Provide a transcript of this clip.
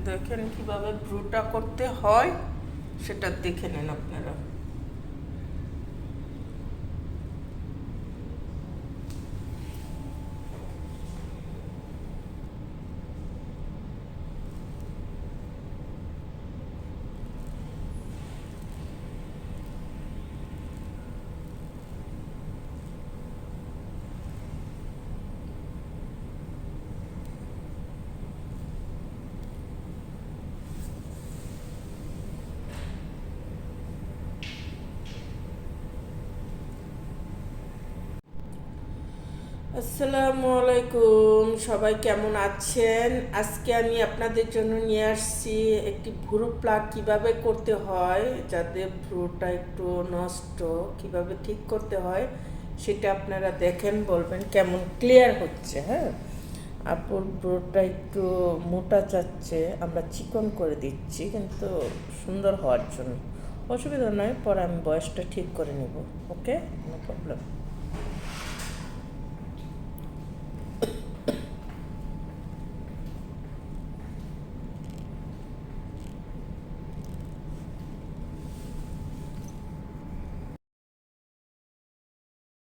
দেখেন কিভাবে ব্রুটা করতে হয় সেটা দেখে নেন আপনারা। আসসালামু আলাইকুম, সবাই কেমন আছেন? আজকে আমি আপনাদের জন্য নিয়ে আসছি একটি ভ্রু প্লাগ কিভাবে করতে হয়, যাদের ভ্রুটা একটু নষ্ট কিভাবে ঠিক করতে হয় সেটা আপনারা দেখেন, বলবেন কেমন ক্লিয়ার হচ্ছে। হ্যাঁ, আপুর ভ্রুটা একটু মোটা চাচ্ছে, আমরা চিকন করে দিচ্ছি কিন্তু সুন্দর হওয়ার জন্য। অসুবিধা নয়, পরে আমি বয়সটা ঠিক করে নেব। ওকে, নো প্রবলেম।